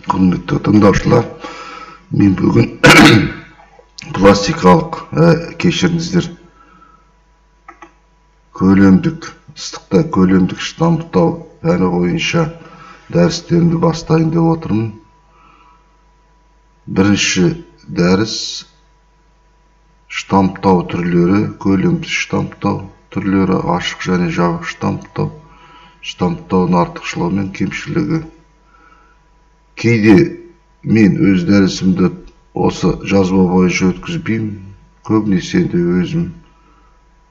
Құрметті тыңдаушылар, мен бүгін пластикалық кешіріңіздер ыстықта көлемдік штамптау пәні бойынша дәрістерімді бастайын деп отырмын. Бірінші дәріс штамптау түрлері, көлемді штамптау түрлері, ашық және жабық штамптау, штамптаудың артықшылығы мен кемшілігі. Кейде мен өз дәрісімді осы жазба бойынша өткізбеймін, көбінесе де өзім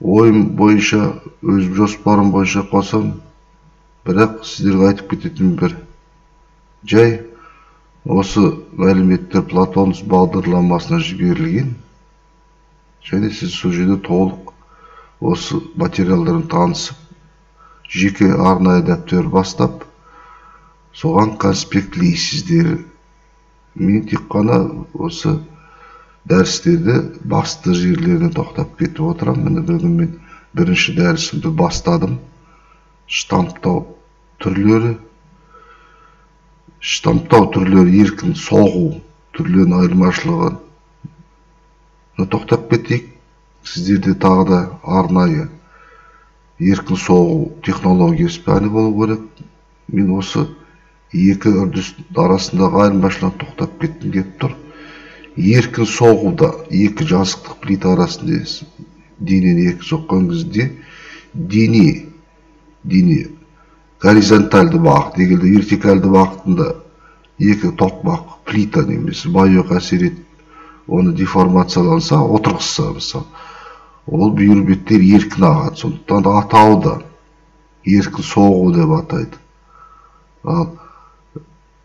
ойым бойынша, өзім жоспарым бойынша қосам. Бірақ сіздерге айтып кететін бір жай, осы мәліметтер Платонус бағдарламасына жіберілген, және сіз сол жерде толық осы материалдарын танысып, жеке арнайы дәптер бастап, соған конспектлейсіздер. Мен тек қана осы дәрістерді басты жерлеріне тоқтап кетіп отырам. Міне бүгін мен бірінші дәрісімді бастадым. Штамптау түрлері. Штамптау түрлері еркін соғу түрлерінің айырмашылығын тоқтап кетейік. Сіздерде тағы да арнайы еркін соғу технологиясы пәні болу керек. Мен осы екі үрдіс арасындағы айырмашылығын тоқтап кеттім деп тұр. Еркін соғуда екі жазықтық плита арасында денені екі соққан кезде дене горизонтальды бағыт, дегенде вертикальды бағытында екі тоқпақ плита немесе байок әсер етіп, оны деформацияланса, отырғызса мысалы, ол бүйір беттер еркін ағады. Сондықтан да атауы да еркін соғу деп атайды.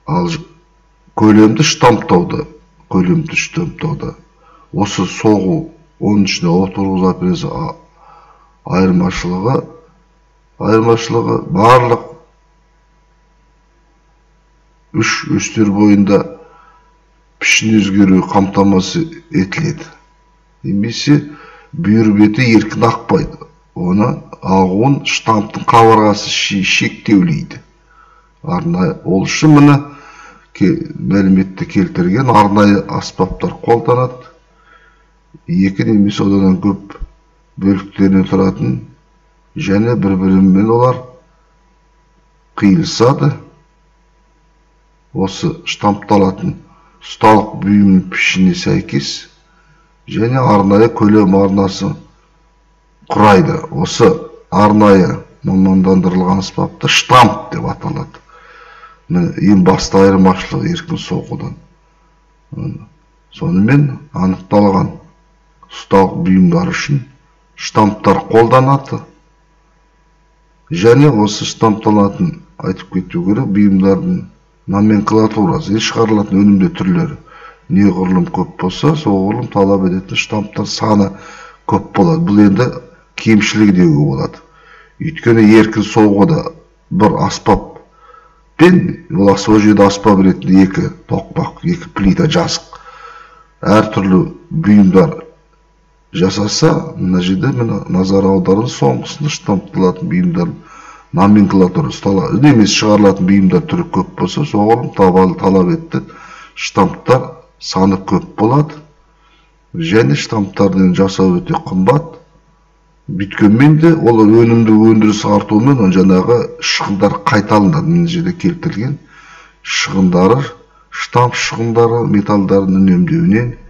Ал көлемді штамптауда осы соғу, оның ішіне отырғызу операция айырмашылығы барлық үш өстер бойында пішін өзгеру қамтамасыз етіледі. Немесе бүйір беті еркін ақпайды. Оны ағуын штамптың қабырғасы шектеулейді. Ол үшін міне мәліметті келтірген арнайы аспаптар қолданады. Екі немесе одан көп бөліктерінен тұратын және бір-бірімен олар қиылысады. Осы штампталатын ұсталық бұйымның пішініне сәйкес және арнайы көлем арнасы құрайды. Осы арнайы мамандандырылған аспапты штамп деп аталады. Ең басты айырмашылығы еркін соғудан. Сонымен анықталған ұсталық бұйымдар үшін штамптар қолданады. Және осы штампталатын айтып кету керек бұйымдардың номенклатурасы, шығарылатын өнімде түрлері. Неғұрлым көп болса, соғұрлым талап ететін штамптар саны көп болады. Бұл енді кемшілігі деуге болады. Өйткені еркін соғуда бір аспап пен, ол жерде аспап ретінде екі тоқпақ, екі плита жазық әртүрлі бұйымдар жасаса, мына жерде назар аударың соңғысында штампталатын бұйымдар номенклатурасы емес, шығарылатын бұйымдар түрі көп болса, соғұрлым талап етті штамптар саны көп болады. Және штамптардың жасау өте қымбат. Бүткенмен де ол өнімді өндірісі артуымен жаңағы шығындар қайталанады. Мына жерде келтірілген шығындары, штамп шығындары металдардың үнемдеуінен,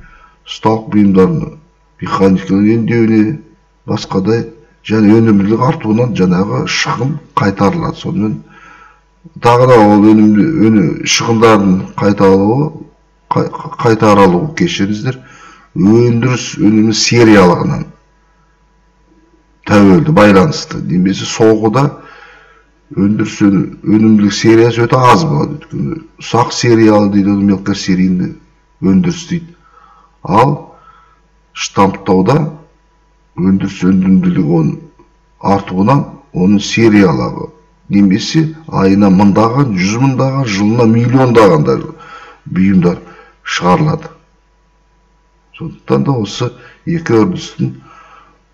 ұсталық бұйымдардың механикалық үнемдеуіне, басқадай және өнімділік артуынан жаңағы шығын қайтарылады. Сонымен тағы да ол шығындардың қайтарылуы, кешіріңіздер, өндіріс өнімі сериялығынан тәуелді, байланысты. Немесе соғуда өндіріс өнімділік сериясы өте аз болады. Ұсақ сериялы дейді, мелкосерийный өндіріс дейді. Ал штамптауда өндіріс өнімділігі артуынан оның сериялығы, немесе айына мыңдаған, 100 мыңдаған, жылына миллиондаған бұйымдар шығарылады. Сондықтан да осы екі үрдістің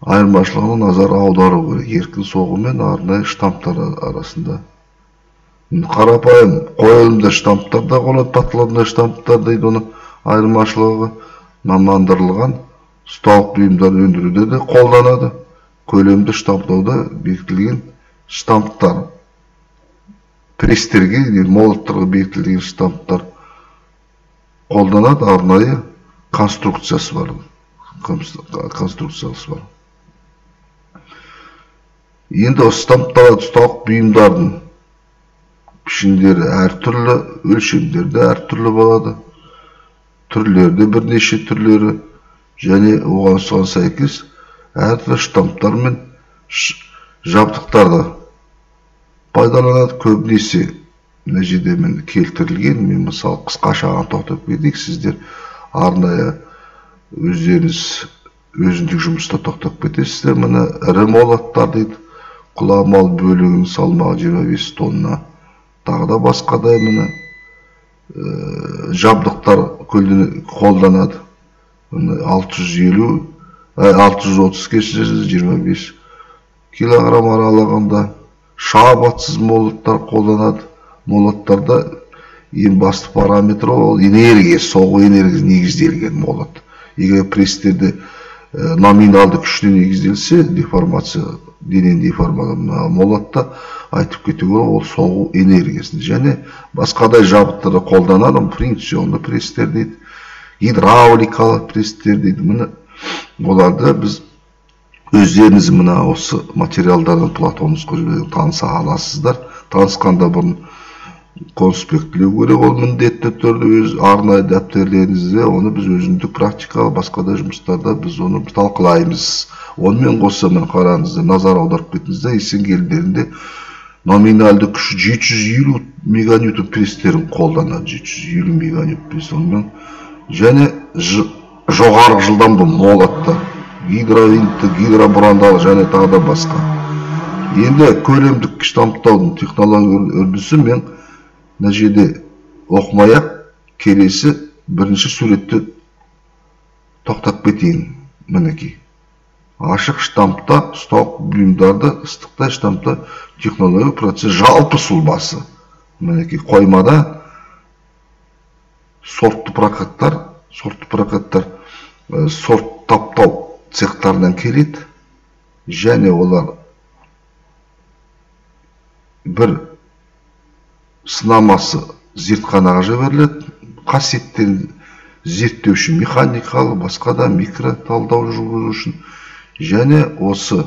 айырмашылығына назар аудару керек. Еркін соғу мен арнайы штамптар арасында Қарапайым қойылымда штамптар да болады, патронда штамптар дейді, оны айырмашылығы мамандырылған ұсталық бұйымдар өндіруде де қолданады. Көлемді штамптауда бекітілген штамптар, престерге, молоттарға бекітілген штамптар қолданады, арнайы конструкциясы бар. Енді осы штампталады ұсталық бұйымдардың пішіндері әртүрлі, өлшемдерді әртүрлі болады. Түрлерді бірнеше түрлері, және оған сәйкес әртүрлі штамптар мен жабдықтарды пайдаланады. Көбінесе мына жерде келтірілген, мен мысалы қысқаша тоқтап кетейік, сіздер арнайы өзіндік жұмыста тоқтап кетесіздер. Мына ірі молаттар дейді, құламал бөлігінің салмағы 25 тонна, тағы да басқадай жабдықтар қолданады. 630 кешіресіз 25 килограмм аралығында шабатсыз молоттар қолданады. Молоттарда ең басты параметр ол энергия, соғу энергиясы негізделген молот. Егер престерде номиналды күшіне негізделсе, деформация, денен деформация, молотта айтып кетуге ол соғу энергиясын. Және басқадай жабдықтарды қолданады, фрикционды престер дейді, гидравликалы престер дейді. Міне оларды біз өздеріңіз мына осы материалдардан платонымызға таныса аласыздар. Танысқанда бұрын конспектлеу керек, ол міндетті түрде өз арнайы дәптерлеріңізде, оны біз өзіндік практикалық басқада жұмыстарда біз оны талқылаймыз. Онымен қоса мен қараңыздар, назар аударып кетіңіздер, Есенгелдерінде номинальды күші 750 меганьютон престерін қолданады, 750 меганьютон престерін. Және жоғарғы жылдамды молоттар, гидровинтті, гидробұрандалы және тағы да басқа. Енді көлемдік штамптаудың технология үрдісі мен мына жерде оқымай-ақ келесі бірінші суретті тоқтап кетейін. Мінекей. Ашық штампта ұсталық бұйымдарды ыстықтай штампта технология процесс жалпы сұлбасы. Мінекей қоймада сортты прокаттар сорт таптау цехтардан келеді, және олар бір сынамасы зертханаға жіберіледі, қасиеттерін зерттеу үшін механикалық, басқа да микро талдау жүргізу үшін. Және осы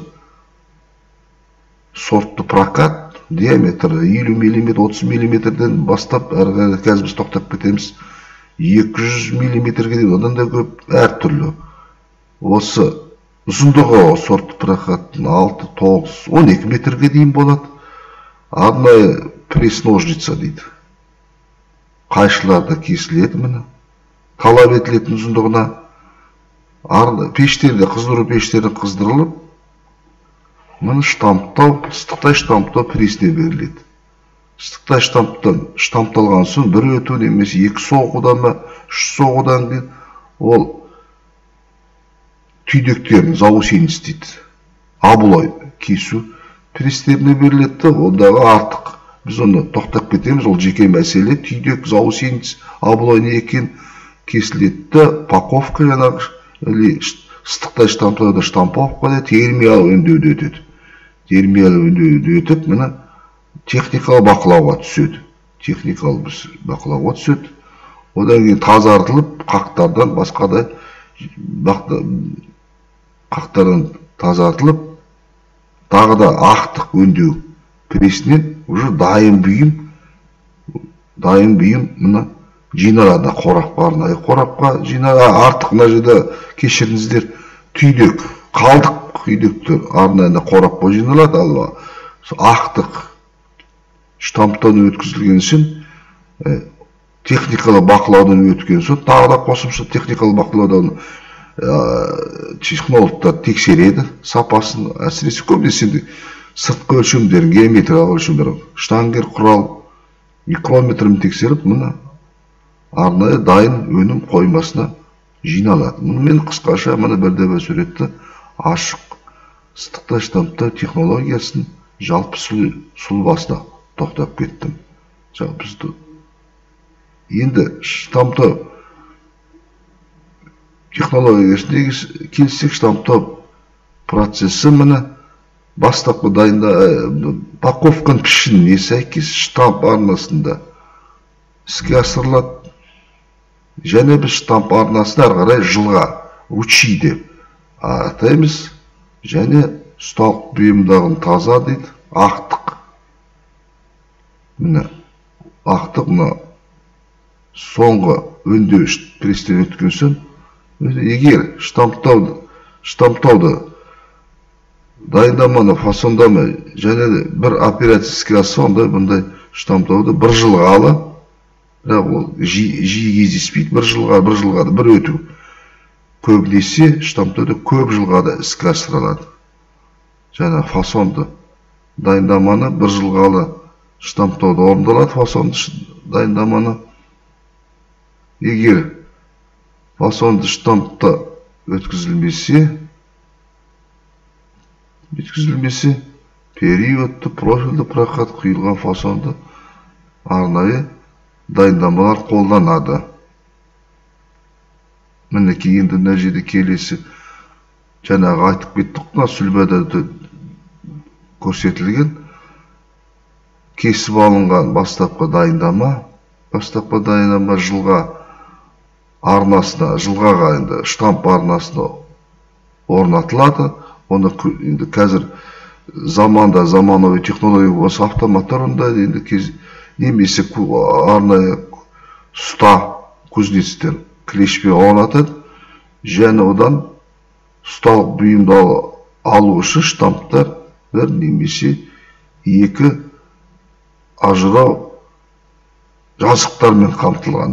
сортты прокат диаметрі 50 мм, 30 мм-ден бастап, қазір біз тоқтап кетеміз, 200 мм-ге дейін, одан да көп, әртүрлі. Осы ұзындығы сортты прокаттың 6, 9, 12 метрге дейін болады. Арнайы пресс-ножница дейді. Қайшыларда кесіледі міне. Талап етілетін ұзындығына. Пештерде, қыздыру пештерде қыздырылып, міне штамптау, ыстықтай штамптау пресіне беріледі. Ыстықтай штампталған соң бір өту немесе 2 соғудан ба, 3 соғудан кейін ол түйдектерін заусенец дейді. Абылай кесу престеріне беріледі, ондағы артық. Біз оны тоқтап кетеміз, ол жеке мәселе. Түйдек, заусенец, абылай не екен кесіледі, паковка жаңағы ыстықтай штамптауда штамповка термиялы өңдеуді өтеді. Термиялы өңдеуді өтіп, міне техникалық бақылауға түседі. Одан кейін тазартылып, қақтардан басқадай қақтардан тазартылып, тағы да ақтық өңдеу пресінен уже дайын бұйым мына жиналады қорапқа, арнайы қорапқа жиналады. Артық мына жерде кешіріңіздер, түйдек, қалдық түйдектер арнайы қорапқа жиналады. Ал ақтық штамптан өткізілген үшін техникалық бақылаудан өткен соң, тағы да қосымша техникалық бақылаудан технологтар тексереді сапасын. Әсіресе көбінесе сыртқы өлшемдерін, геометриялық өлшемдерін, штангер құрал микрометрін тексеріп, мына арнайы дайын өнім қоймасына жиналады. Мен қысқаша мына бірде-бір суретті ашық ыстықтай штамптау технологиясын жалпы сұлбасына тоқтап кеттім. Bizді енді штамптау технологиясына келсек, штамптау процесі міне бастапқы паковканың пішініне сәйкес штамп арнасында іске асырылады. Және біз штамп арнасын ары қарай жылға ручей деп атаймыз. Және ұсталық бұйымдағын таза дейді, ақтық. Міне ақтық мына соңғы өңдеуіш престен өткен соң, егер штамптауды дайындаманы фасондамай және бір операция іске асса, онда бұндай штамптауды бір жылға ала, бірақ ол жиі кездеспейді, бір жылға бір өту. Көбінесе штамптауды көп жылға да іске асырылады. Және фасонды дайындаманы бір жылға ала штамптауды орындалады, фасонды дайындаманы. Егер фасонды штампта өткізілмесе, периодты профильді прокат құйылған фасонды арнайы дайындамалар қолданады. Мінекей енді мына жерде келесі жаңағы айтып кеттік, мына сүлбада көрсетілген кесіп алынған бастапқы дайындама жылға арнасына, жылға енді штамп арнасына орнатылады. Оны енді қазір заманауи технология болса автоматтар онда немесе арнайы ұста кузнецтер клешпен орнатады. Және одан ұсталық бұйымды алу үшін штамптар бір немесе екі ажырау жазықтармен қамтылған.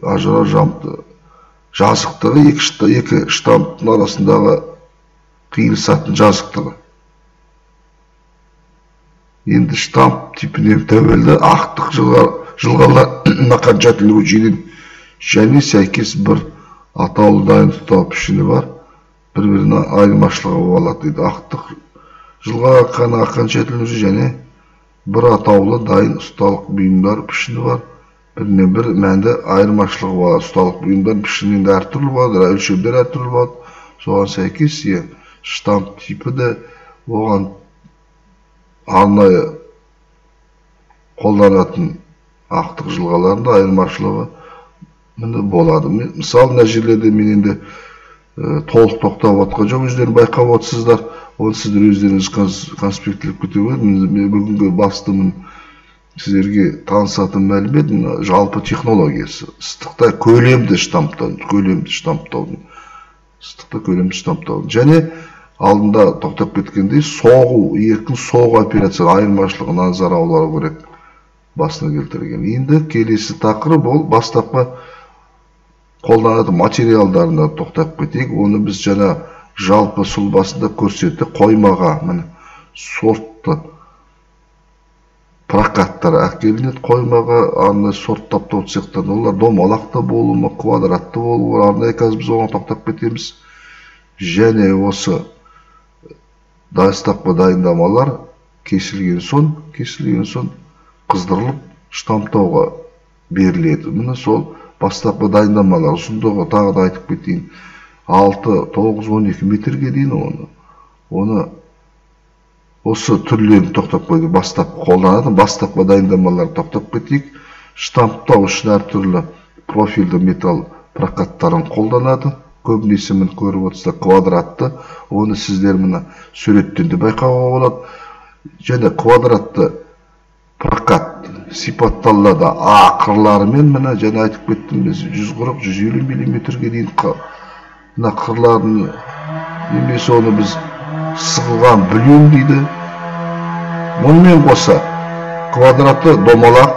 Ажырау жазықтығы екі штамптың арасындағы қиылысатын жазықтығы. Енді штамп типіне тәуелді ақтық жылғалар қанша түрлі жүйеден және сәйкес бір атаулы дайын ұстау пішіні бар, бір-біріне айырмашылығы болады дейді. Ақтық жылға қанша түрлі және бір атаулы дайын ұсталық бұйымдар пішіні бар, бірінен бір мәнді айырмашылығы бар. Ұсталық бұйымдар пішінінде әртүрлі болады, өлшемдер әртүрлі болады. Соған сәйкес штамп типі де оған арнайы қолданатын ақтық жылғаларында айырмашылығы болады. Мысалы, мына жерлерде мен енді толық тоқтап отқан жоқ, өздерін байқап отырсыздар. Оны сіздер өздеріңіз конспектіліп кетуге. Мен бүгінгі бастымын сіздерге танысатын мәлімет жалпы технологиясы. Ыстықта көлемді штамптаудың. Және алдында тоқтап кеткендей еркін соғу операция айырмашылығы назар аудару керек басына келтірген. Енді келесі тақырып ол бастапқы қолданатын материалдарына тоқтап кетейік. Оны біз жаңа жалпы сұлбасында көрсетті. Қоймаға сортты прокаттар әкелінеді. Қоймаға арнайы сорттап цехтан. Олар домалақты болу ма, квадратты болу, арнайы қазір біз оған тоқтап кетеміз. Және осы бастапқы дайындамалар кесілген соң қыздырылып штамптауға беріледі. Міне сол бастапқы дайындамалар ұзындығы тағы да айтып кетейін, 6, 9, 12 метрге дейін оны осы түрлерін тоқтап қойды. Бастапқы қолданатын бастапқы дайындамалар тоқтап кетейік. Штамптау үшін әртүрлі профильді металл прокаттарын қолданады. Көбінесе мен көріп отырсыздар квадратты. Оны сіздер мына суреттен де байқауға болады. Және квадратты прокат сипатталады қырларымен. Мына және айтып кеттім, 140-150 миллиметрге дейін мына қырларын немесе оны біз сығылған бүлең дейді. Мұнымен қоса квадратты домалақ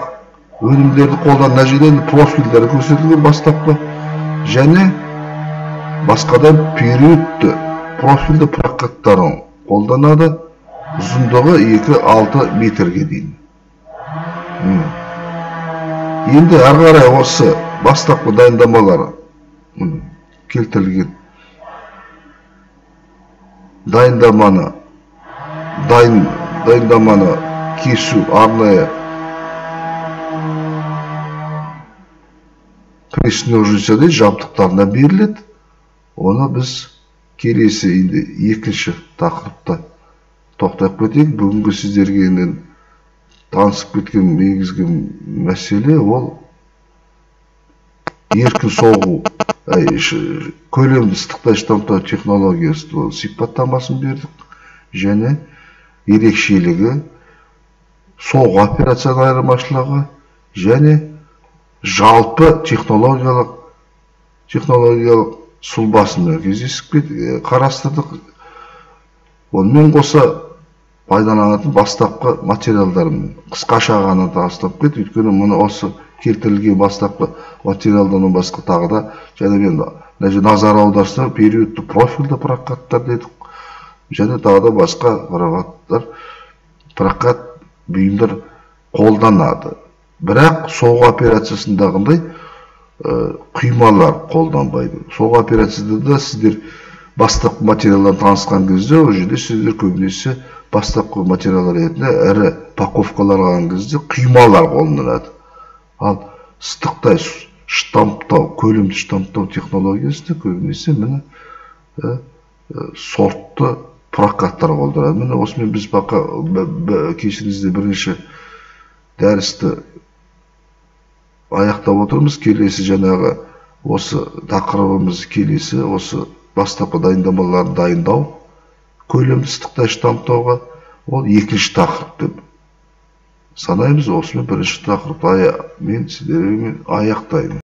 өнімдерді қолдан нәжеден профильдері көрсетілген бастапқы және басқадан периодты профильді прокаттарын қолданады. Ұзындығы 2-6 метрге дейін. Енді ары қарай осы бастапқы дайындамалары келтірілген дайындаманы кесу арнайы пресс-ножница дейді жабдықтарына беріледі. Оны біз келесі екінші тақырыпта тоқтап кетейік. Бүгінгі сіздерге танысып кеткен негізгі мәселе ол еркін соғу, көлемді ыстықтай штамптау технологиясы сипаттамасын бердік. Және ерекшелігі, соғу операцияның айырмашылығы және жалпы технологиялық сұлбасын қарастырдық. Онымен қоса пайдаланатын бастапқы материалдарын қысқаша ғана тастап кет, өйткені мұны осы келтірілген бастапқы материалдан басқа тағы да және мен назар аударсам периодты профильді прокаттар дедік, және тағы да басқа прокат бұйымдар қолданады. Бірақ соғу операциясындағындай құймалар қолданбайды. Соғу операциясында да сіздер бастапқы материалдан танысқан кезде, ол жерде сіздер көбінесе бастапқы материалдар ретінде ірі паковкалар алған кезде құймалар қолданады. Ал ыстықтай штамптау, көлемді штамптау технологиясында көбінесе міне сортты прокаттар қолданады. Міне осымен біз кешіңізде бірінші дәрісті аяқтап отырмыз. Келесі жаңағы осы тақырыбымыз келесі осы бастапқы дайындамаларын дайындау, көлемді ыстықтай штамптауға ол екінші тақырып деп санаймыз. Осымен бірінші тақырыпты мен сіздермен аяқтаймын.